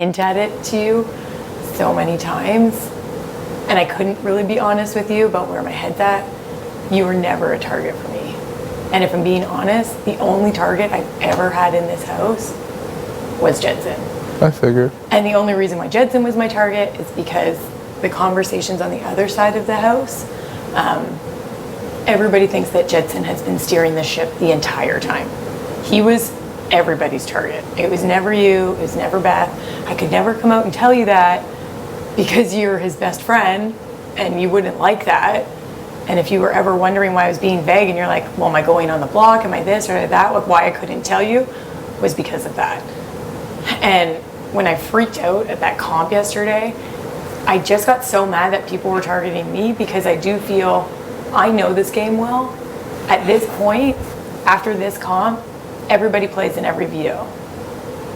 hint at it to you so many times, and I couldn't really be honest with you about where my head's at. You were never a target for me. And if I'm being honest, the only target I've ever had in this house was Jedson. I figured. And the only reason why Jedson was my target is because the conversations on the other side of the house, everybody thinks that Jedson has been steering the ship the entire time. He was everybody's target. It was never you, it was never Beth. I could never come out and tell you that because you're his best friend and you wouldn't like that. And if you were ever wondering why I was being vague and you're like, well, am I going on the block? Am I this or that? Like, why I couldn't tell you was because of that. And when I freaked out at that comp yesterday, I just got so mad that people were targeting me because I do feel I know this game well. At this point, after this comp, everybody plays in every veto.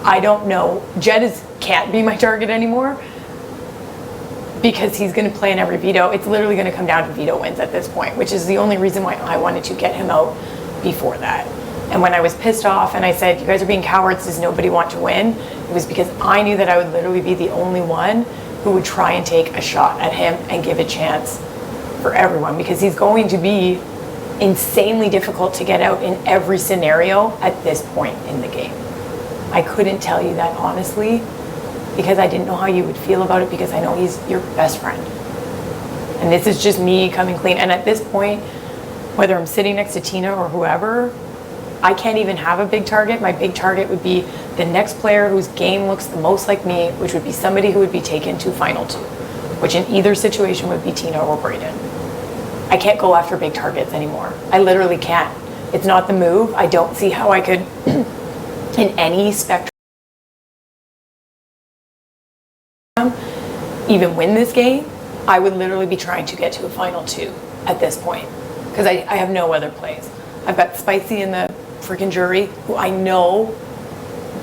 I don't know. Jed can't be my target anymore because he's going to play in every veto. It's literally going to come down to veto wins at this point, which is the only reason why I wanted to get him out before that. And when I was pissed off and I said, you guys are being cowards, does nobody want to win? It was because I knew that I would literally be the only one who would try and take a shot at him and give a chance for everyone, because he's going to be insanely difficult to get out in every scenario at this point in the game. I couldn't tell you that honestly because I didn't know how you would feel about it, because I know he's your best friend. And this is just me coming clean. And at this point, whether I'm sitting next to Tina or whoever, I can't even have a big target. My big target would be the next player whose game looks the most like me, which would be somebody who would be taken to final two, which in either situation would be Tina or Brayden. I can't go after big targets anymore. I literally can't. It's not the move. I don't see how I could, in any spectrum, even win this game. I would literally be trying to get to a final two at this point because I have no other plays. I've got Spicy in the freaking jury, who I know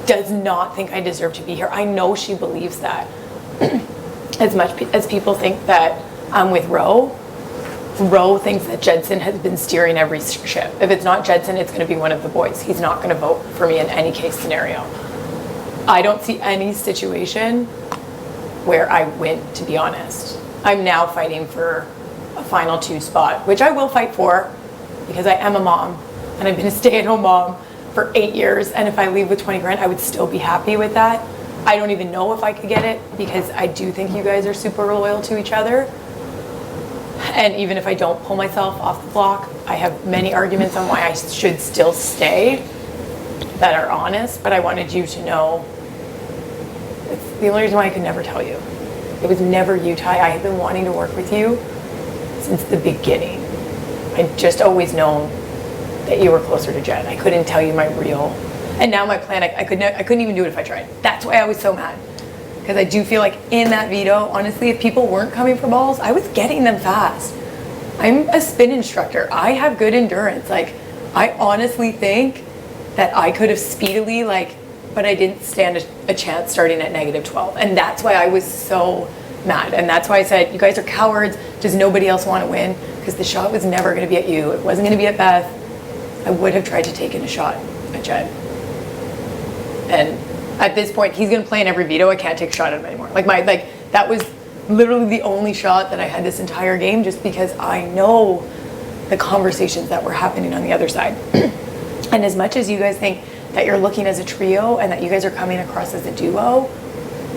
does not think I deserve to be here. I know she believes that. As much as people think that I'm with Roe thinks that Jedson has been steering every ship. If it's not Jedson, it's going to be one of the boys. He's not going to vote for me in any case scenario. I don't see any situation where I win, to be honest. I'm now fighting for a final two spot, which I will fight for because I am a mom and I've been a stay-at-home mom for 8 years. And if I leave with 20 grand, I would still be happy with that. I don't even know if I could get it because I do think you guys are super loyal to each other. And even if I don't pull myself off the block, I have many arguments on why I should still stay that are honest, but I wanted you to know it's the only reason why I could never tell you. It was never you, Ty. I have been wanting to work with you since the beginning. I just always known that you were closer to Jen. I couldn't tell you my real, and now my plan, I couldn't even do it if I tried. That's why I was so mad. Because I do feel like in that veto, honestly, if people weren't coming for balls, I was getting them fast. I'm a spin instructor. I have good endurance. Like, I honestly think that I could have speedily, but I didn't stand a chance starting at -12. And that's why I was so mad. And that's why I said, you guys are cowards. Does nobody else want to win? Because the shot was never going to be at you. It wasn't going to be at Beth. I would have tried to take in a shot at Jed. And at this point, he's going to play in every veto. I can't take a shot at him anymore. That was literally the only shot that I had this entire game, just because I know the conversations that were happening on the other side. And as much as you guys think that you're looking as a trio and that you guys are coming across as a duo,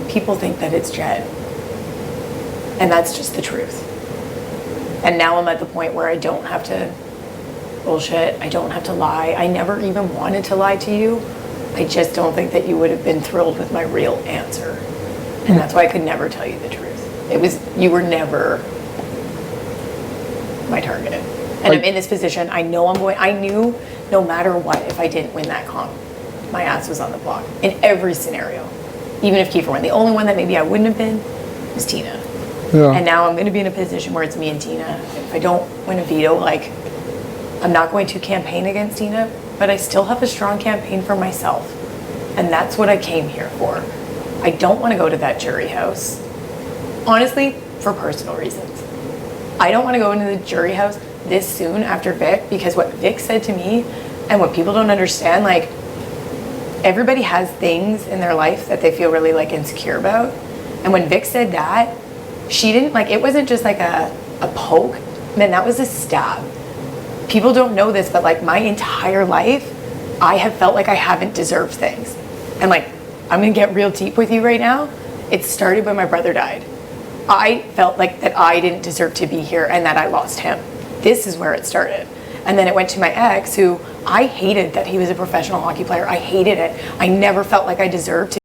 people think that it's Jed. And that's just the truth. And now I'm at the point where I don't have to bullshit. I don't have to lie. I never even wanted to lie to you. I just don't think that you would have been thrilled with my real answer. And that's why I could never tell you the truth. You were never my target. And I'm in this position. I know I knew no matter what, if I didn't win that comp, my ass was on the block in every scenario. Even if Kiefer won. The only one that maybe I wouldn't have been was Tina. Yeah. And now I'm going to be in a position where it's me and Tina. If I don't win a veto, I'm not going to campaign against Tina, but I still have a strong campaign for myself. And that's what I came here for. I don't want to go to that jury house. Honestly, for personal reasons. I don't want to go into the jury house this soon after Vic, because what Vic said to me and what people don't understand, everybody has things in their life that they feel really like insecure about. And when Vic said that, she didn't like, it wasn't just like a poke, man, that was a stab. People don't know this, but like my entire life, I have felt like I haven't deserved things. And like, I'm gonna get real deep with you right now. It started when my brother died. I felt like that I didn't deserve to be here and that I lost him. This is where it started. And then it went to my ex, who I hated that he was a professional hockey player. I hated it. I never felt like I deserved to